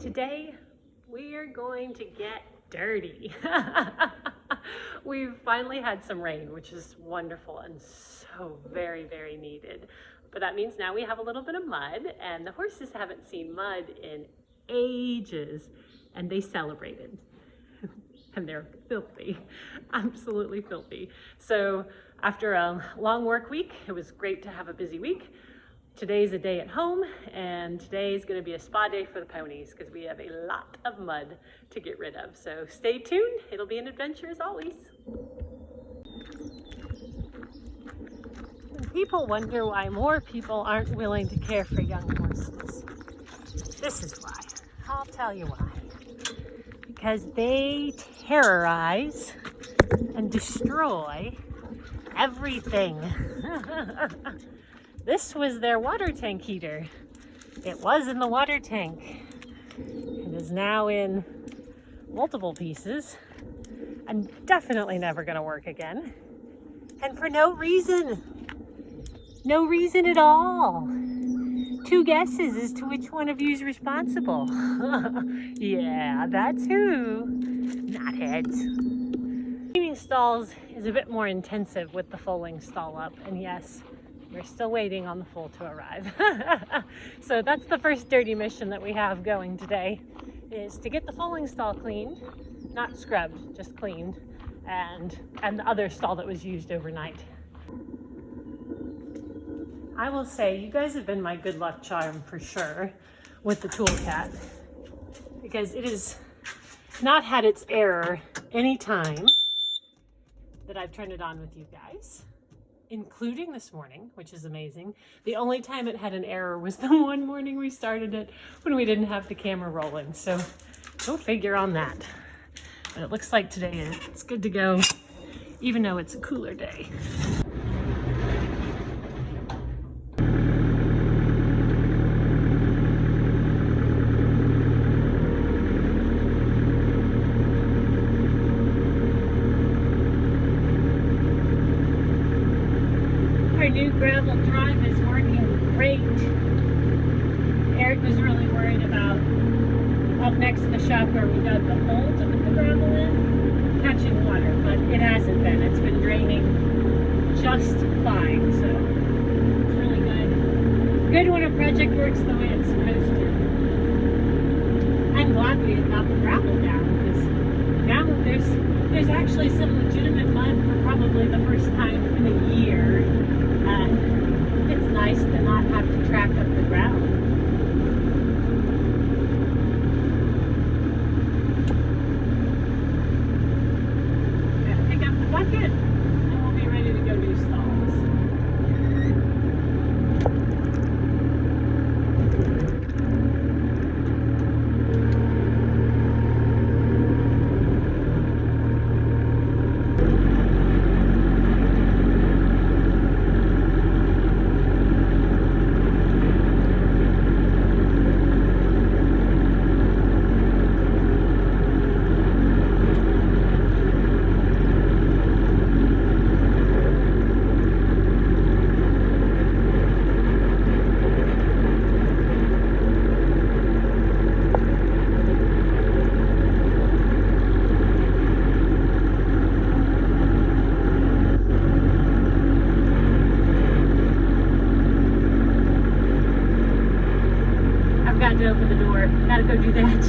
Today we are going to get dirty. We've finally had some rain, which is wonderful and so very, very needed. But that means now we have a little bit of mud, and the horses haven't seen mud in ages, and they celebrated. And they're filthy, absolutely filthy. So after a long work week, it was great to have a busy week. Today's a day at home, and today is going to be a spa day for the ponies because we have a lot of mud to get rid of. So stay tuned. It'll be an adventure as always. When people wonder why more people aren't willing to care for young horses, this is why. I'll tell you why. Because they terrorize and destroy everything. This was their water tank heater. It was in the water tank. It is now in multiple pieces and definitely never gonna work again. And for no reason. No reason at all. Two guesses as to which one of you is responsible. Yeah, that's who. Not heads. Cleaning stalls is a bit more intensive with the foaling stall up, and yes, we're still waiting on the foal to arrive. So that's the first dirty mission that we have going today, is to get the foaling stall cleaned, not scrubbed, just cleaned, and the other stall that was used overnight. I will say you guys have been my good luck charm for sure with the Toolcat, because it has not had its error any time that I've turned it on with you guys, including this morning, which is amazing. The only time it had an error was the one morning we started it when we didn't have the camera rolling. So go figure on that. But it looks like today it's good to go, even though it's a cooler day. Our new gravel drive is working great. Eric was really worried about up next to the shop where we dug the hole to put the gravel in, catching water, but it hasn't been. It's been draining just fine, so it's really good. Good when a project works the way it's supposed to. I'm glad we got the gravel down, because now there's actually some legitimate mud for probably the first time in a year. It's nice to not have to track up the ground. Gotta pick up the bucket and we'll be ready to go do stalls. To open the door. Gotta go do that.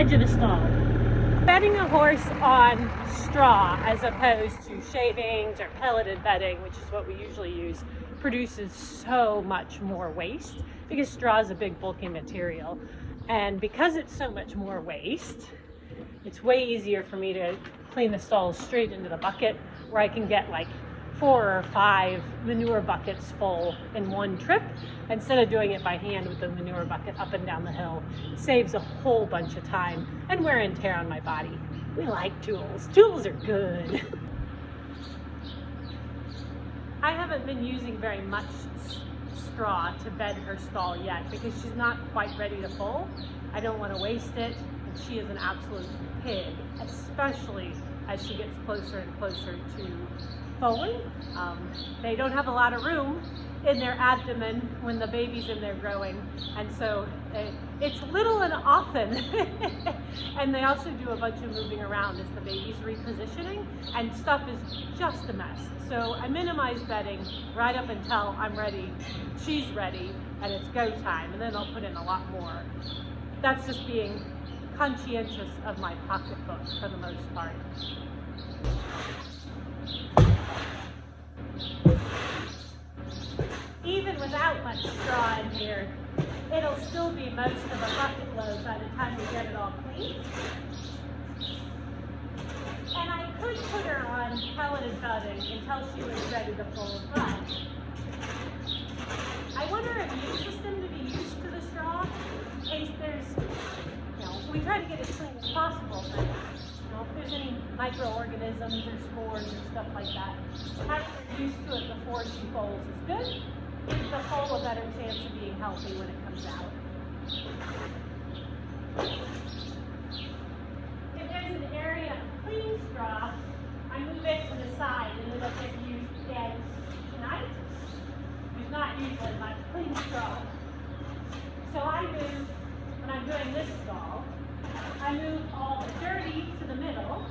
edge of the stall. Bedding a horse on straw as opposed to shavings or pelleted bedding, which is what we usually use, produces so much more waste because straw is a big bulky material. And because it's so much more waste, it's way easier for me to clean the stalls straight into the bucket, where I can get like 4 or 5 manure buckets full in one trip instead of doing it by hand with the manure bucket up and down the hill. It saves a whole bunch of time and wear and tear on my body. We like tools. Tools are good. I haven't been using very much straw to bed her stall yet because she's not quite ready to foal. I don't want to waste it, and she is an absolute pig, especially as she gets closer and closer to foaling. They don't have a lot of room in their abdomen when the baby's in there growing, and so it's little and often. And they also do a bunch of moving around as the baby's repositioning, and stuff is just a mess. So I minimize bedding right up until I'm ready, she's ready, and it's go time, and then I'll put in a lot more. That's just being conscientious of my pocketbook for the most part. Even without much straw in here, it'll still be most of a bucket load by the time we get it all clean. And I could put her on pelleted bedding until she was ready to fold, but I want her immune system to be used to the straw in case there's, we try to get it as clean as possible, but if there's any microorganisms or spores or stuff like that, having her used to it before she folds is good. Gives the foal a better chance of being healthy when it comes out. If there's an area of clean straw, I move it to the side and it'll get used again tonight. There's not usually much clean straw. So I move, when I'm doing this stall, I move all the dirty to the middle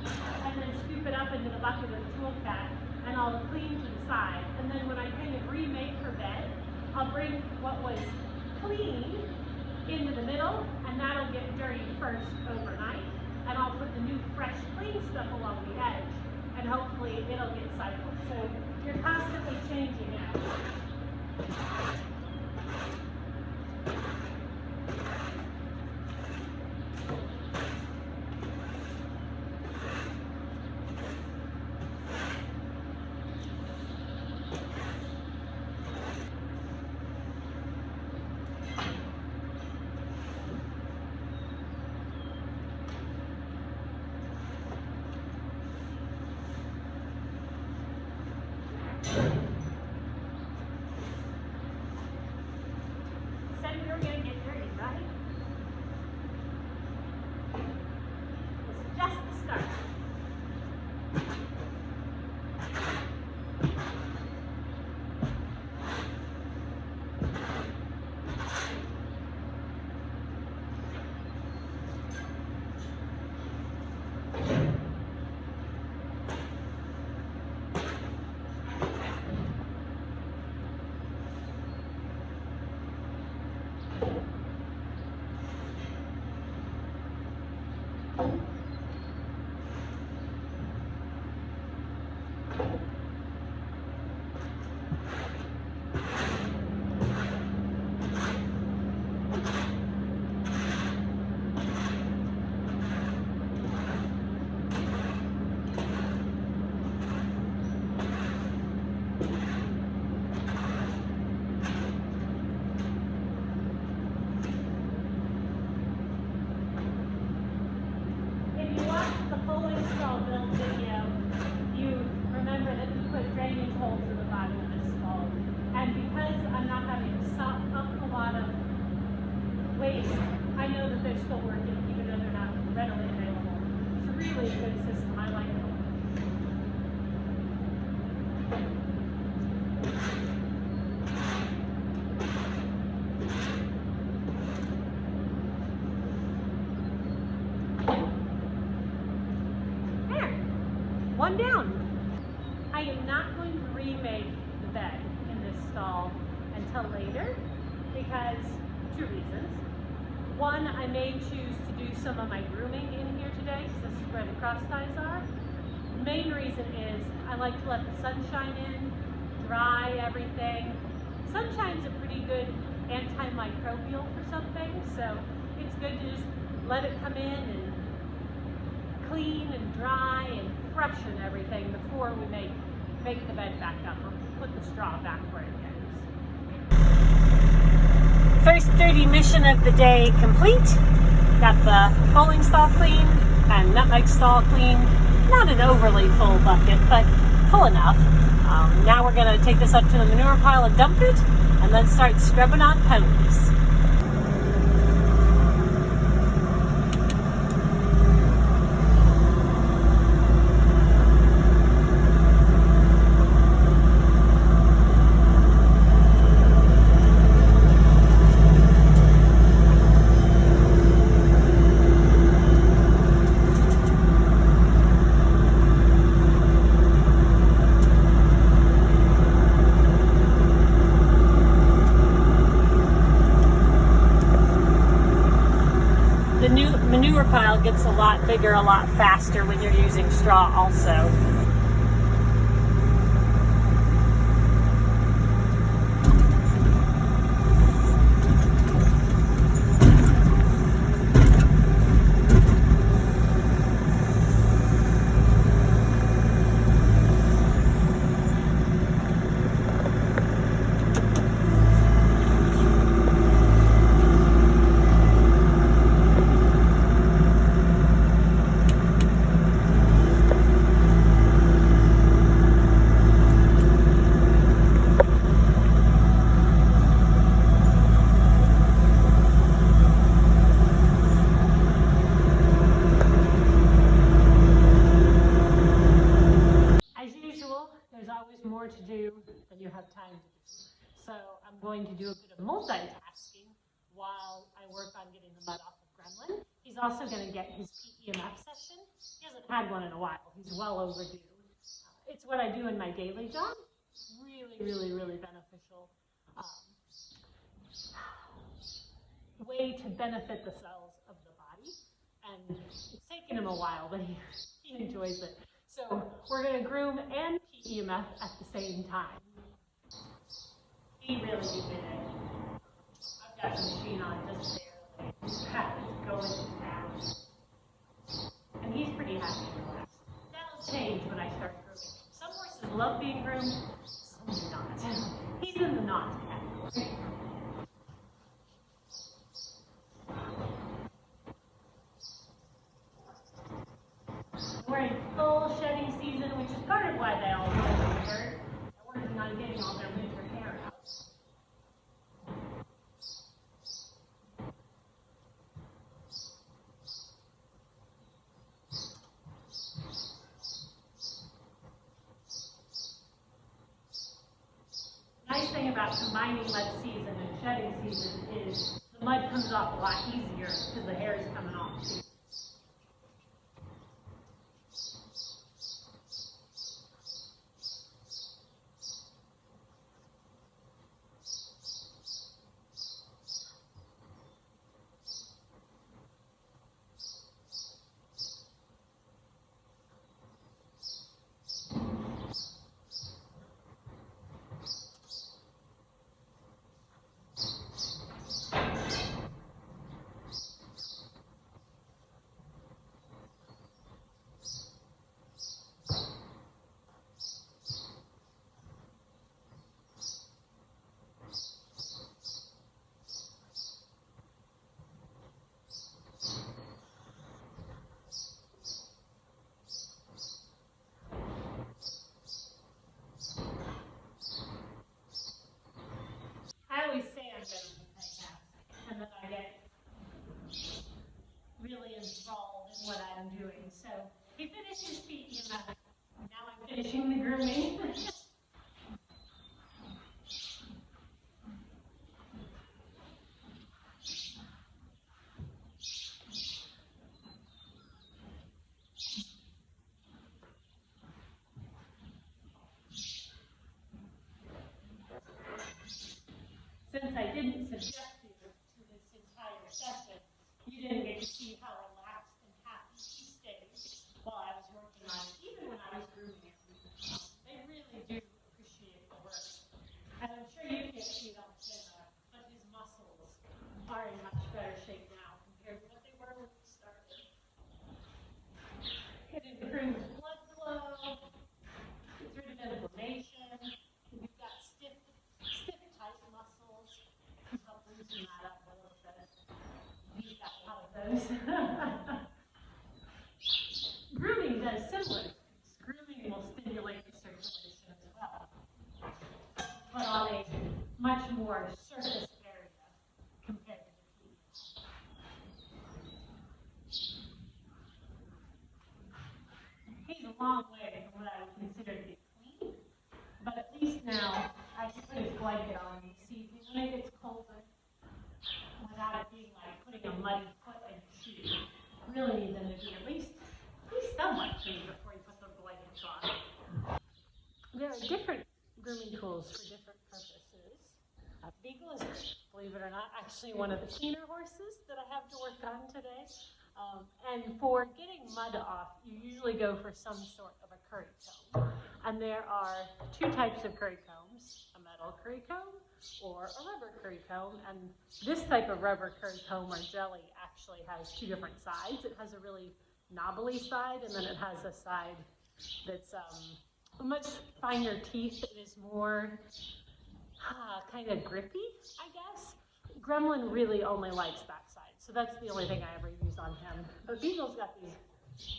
and then scoop it up into the bucket of the tool cat and all the clean to the side. And then when I kind of remake her bed, I'll bring what was clean into the middle, and that'll get dirty first overnight. And I'll put the new fresh clean stuff along the edge, and hopefully it'll get cycled. So you're constantly changing out. Said we were going to get dirty, right? This is just the start. I know that they're still working even though they're not readily available. It's a really good system. I like it. There, one down. I am not going to remake the bed in this stall until later because 2 reasons. One, I may choose to do some of my grooming in here today because this is where the cross ties are. The main reason is I like to let the sunshine in, dry everything. Sunshine's a pretty good antimicrobial for some things, so it's good to just let it come in and clean and dry and freshen everything before we make the bed back up or put the straw back where it goes. First dirty mission of the day complete. Got the foaling stall clean and nutmeg stall clean. Not an overly full bucket, but full enough. Now we're going to take this up to the manure pile and dump it, and then start scrubbing on ponies. Manure pile gets a lot bigger a lot faster when you're using straw also. More to do than you have time to do. So I'm going to do a bit of multitasking while I work on getting the mud off of Gremlin. He's also going to get his PEMF session. He hasn't had one in a while. He's well overdue. It's what I do in my daily job. Really, really, really beneficial way to benefit the cells of the body. And it's taken him a while, but he enjoys it. So we're going to groom and PEMF at the same time. He really did it. I've got the machine on just barely. It's going fast. And he's pretty happy and relaxed. That'll change when I start grooming. Some horses love being groomed, some do not. He's in the not category. We're in full shedding season, which is part of why they all go winter. They're working on getting all their winter hair out. Nice thing about combining mud season and shedding season is the mud comes off a lot easier because the hair is coming off too. I always say I'm going to be fantastic, and then I get really enthralled in what I'm doing. So he finished his PEMF. Now I'm finishing the grooming. Since I didn't subject you to this entire session, long way from what I would consider to be clean, but at least now I can put his blanket on this evening when it gets colder without it being like putting a muddy foot in his shoe. Really need them to be at least somewhat clean before you put the blankets on. There are different grooming tools for different purposes. Beagle is, believe it or not, actually one of the cleaner horses that I have to work on today. And for getting mud off, you usually go for some sort of a curry comb. And there are two types of curry combs, a metal curry comb or a rubber curry comb. And this type of rubber curry comb or jelly actually has two different sides. It has a really knobbly side, and then it has a side that's much finer teeth. It is more kind of grippy, I guess. Gremlin really only likes that side, so that's the only thing I ever use on him. But Beagle's got these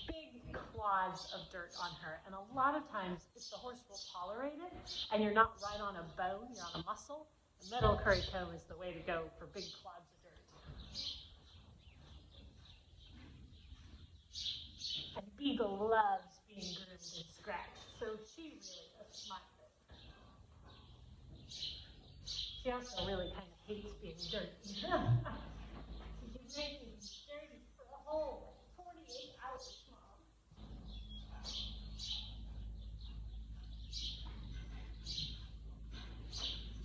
big clods of dirt on her, and a lot of times, if the horse will tolerate it, and you're not right on a bone, you're on a muscle, a metal curry comb is the way to go for big clods of dirt. And Beagle loves being groomed and scratched, so she really does my bit. She also really kind of hates being dirty. She can make me dirty for a whole 48 hours, Mom.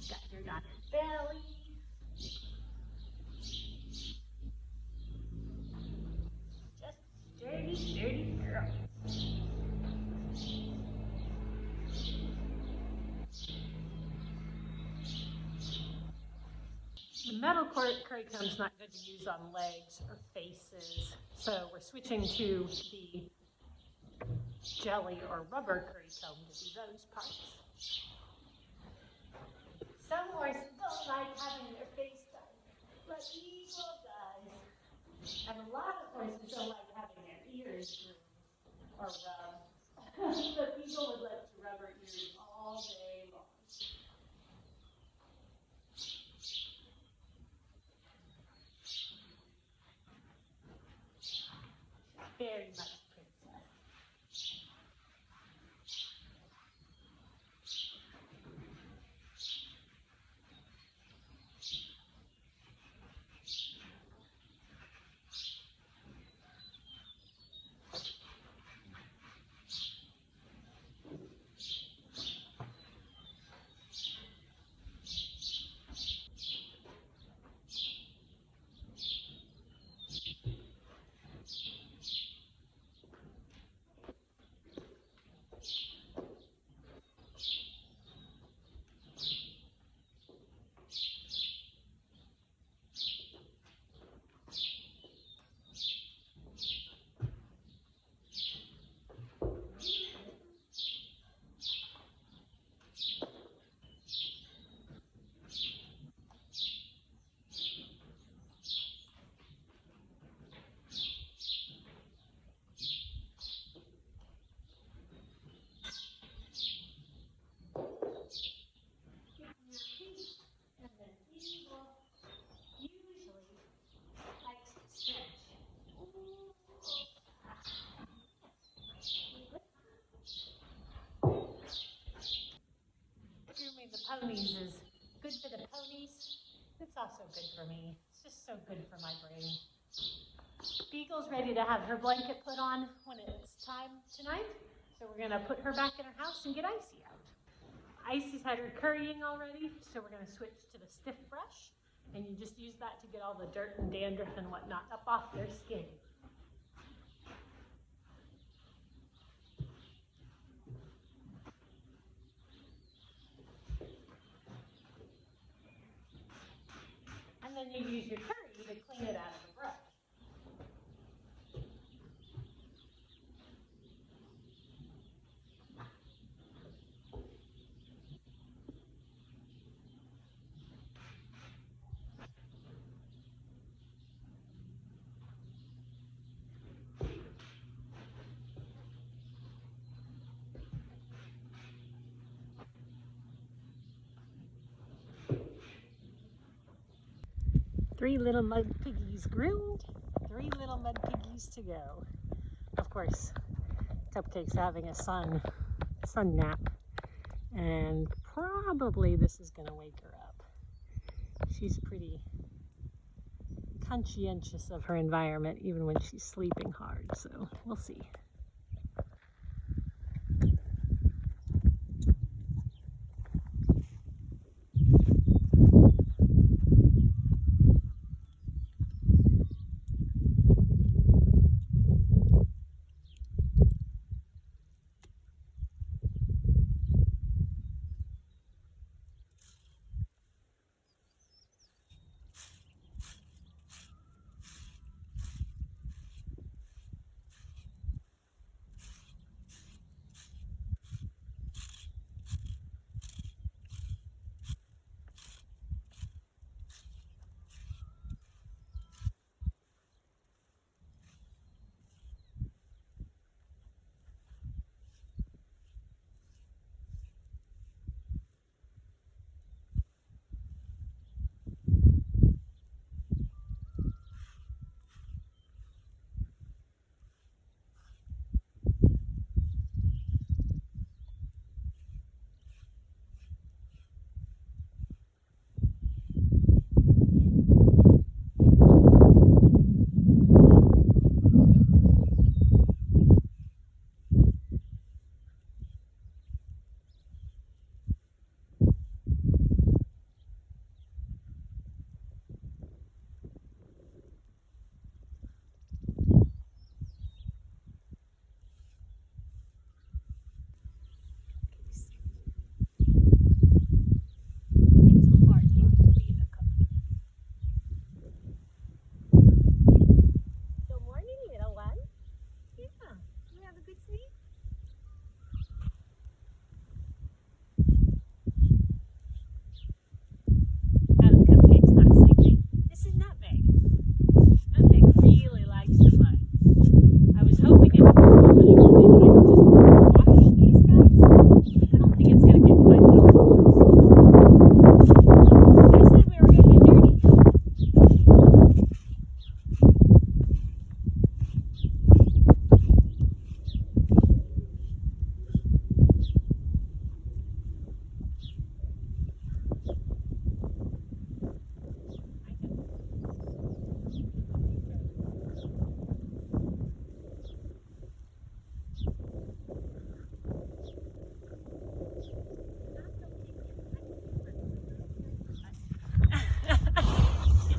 Got dirt on her belly. Just dirty girl. The metal curry comb is not good to use on legs or faces, so we're switching to the jelly or rubber curry comb to do those parts. Some horses don't like having their face done, but Beagle does. And a lot of horses don't like having their ears groomed or rubbed, but Beagle would let you rub her ears all day long. Very much princess. Grooming the ponies is good for the ponies. It's also good for me. It's just so good for my brain. Beagle's ready to have her blanket put on when it's time tonight. So we're gonna put her back in her house and get Icy out. Icy's had her currying already, so we're gonna switch to the stiff brush. And you just use that to get all the dirt and dandruff and whatnot up off their skin. And then you use your curry to clean it out of the brush. Three little mud piggies groomed, 3 little mud piggies to go. Of course, Cupcake's having a sun nap, and probably this is gonna wake her up. She's pretty conscientious of her environment even when she's sleeping hard, so we'll see.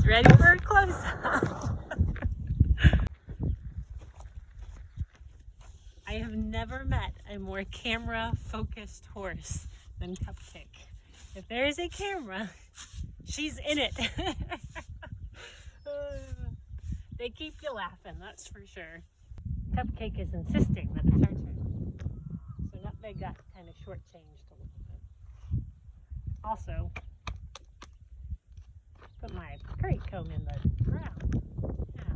Ready for a close-up. I have never met a more camera-focused horse than Cupcake. If there is a camera, she's in it. They keep you laughing, that's for sure. Cupcake is insisting that it's her turn. So Nutmeg got kind of shortchanged a little bit. Also, put my curry comb in the ground. Yeah.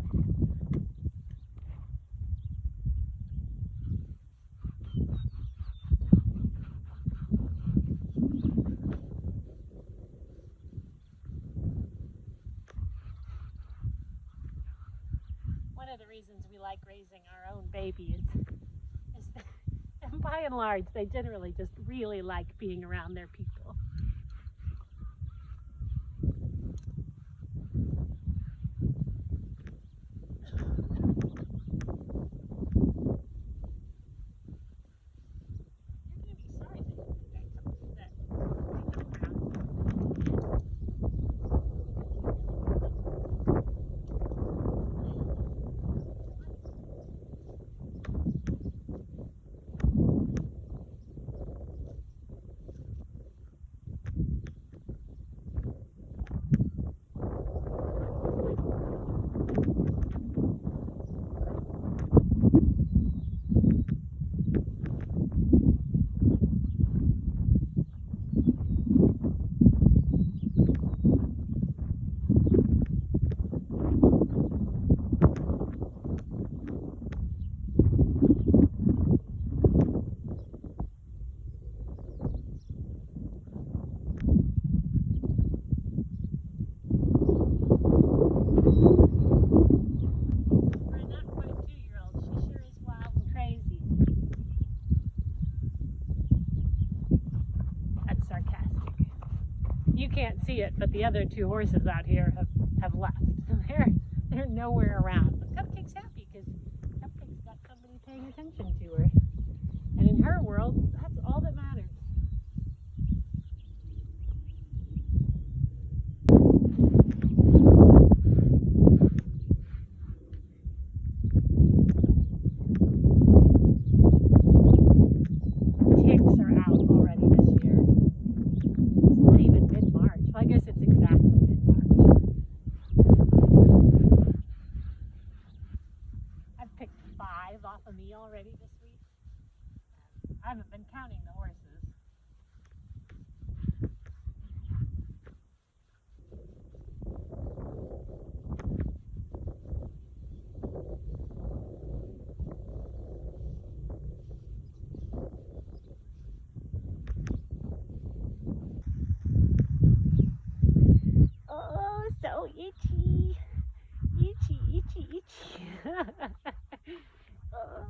One of the reasons we like raising our own baby is that, and by and large, they generally just really like being around their people. can't see it, but the other two horses out here have left. They're nowhere around. But Cupcake's happy because Cupcake's got somebody paying attention to her. And in her world, that's all that matters. Ticks are out already this year. It's not even mid-March. Well, I guess it's exactly mid-March. I've picked 5 off of me already this week. I haven't been counting the horses. Oh, so itchy. Itchy, itchy, itchy. Oh.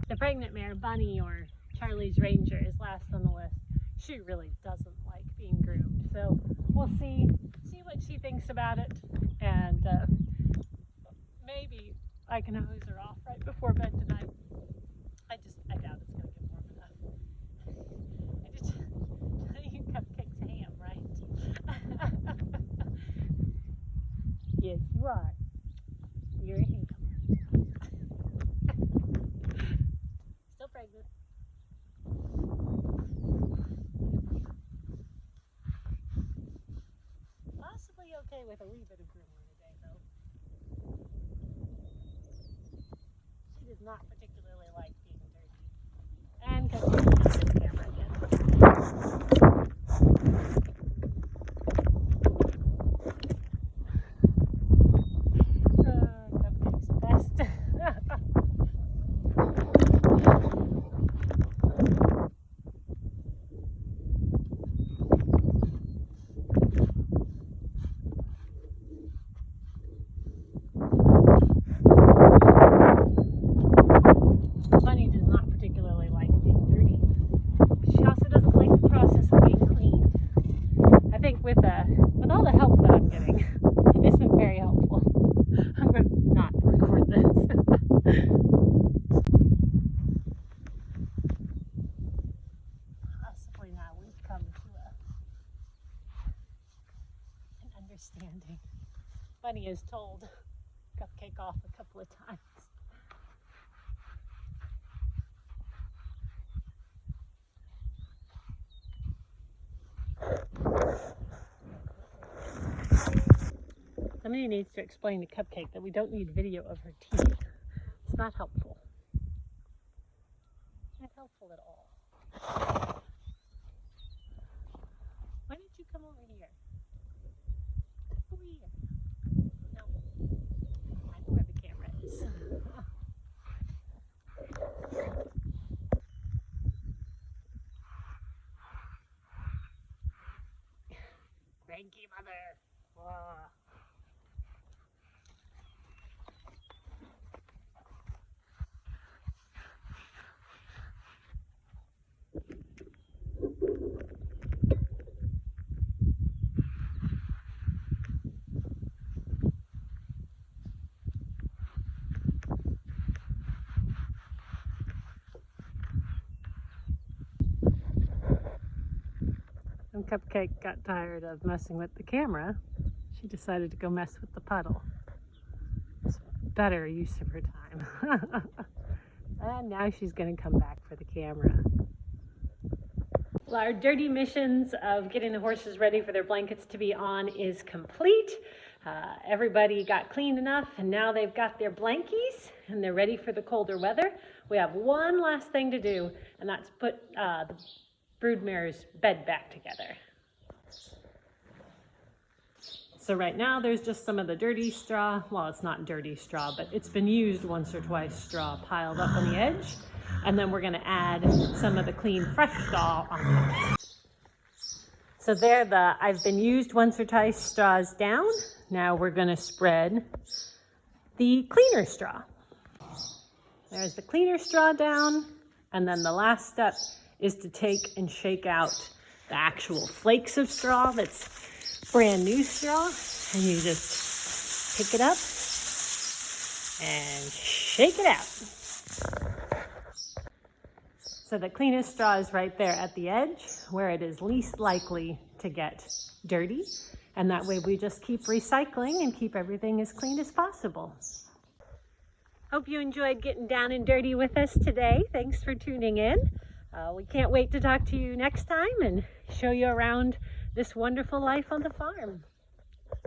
The pregnant mare, Bunny, or Charlie's Ranger, is last on the list. She really doesn't like being groomed, so we'll see what she thinks about it, and maybe I can hose her off right before bed tonight. I doubt it's gonna get warm enough. I just you Cupcake's ham, right? Yes, you are. You're a ham. Still pregnant. Possibly okay with a wee bit of grooming today, though. She does not particularly like being dirty. And Cupcake's on the camera again. Cupcake's the best. Bunny does not particularly like being dirty. She also doesn't like the process of being cleaned. I think with all the help that I'm getting, it isn't very helpful. I'm going to not record this. Possibly now we've come to an understanding. Bunny has told Cupcake off a couple of times. Somebody needs to explain to Cupcake that we don't need video of her teeth. It's not helpful. Not helpful at all. Why didn't you come over here? Over here. No. I know where the camera is. Cranky mother. Whoa. When Cupcake got tired of messing with the camera, she decided to go mess with the puddle. It's better use of her time. And now she's going to come back for the camera. Well, our dirty missions of getting the horses ready for their blankets to be on is complete. Everybody got clean enough, and now they've got their blankies and they're ready for the colder weather. We have one last thing to do, and that's put the broodmare's bed back together. So right now there's just some of the dirty straw. Well, it's not dirty straw, but it's been used once or twice straw piled up on the edge. And then we're going to add some of the clean fresh straw on top. So I've been used once or twice straws down. Now we're gonna spread the cleaner straw. There's the cleaner straw down. And then the last step is to take and shake out the actual flakes of straw that's brand new straw. And you just pick it up and shake it out. So the cleanest straw is right there at the edge where it is least likely to get dirty. And that way we just keep recycling and keep everything as clean as possible. Hope you enjoyed getting down and dirty with us today. Thanks for tuning in. We can't wait to talk to you next time and show you around this wonderful life on the farm.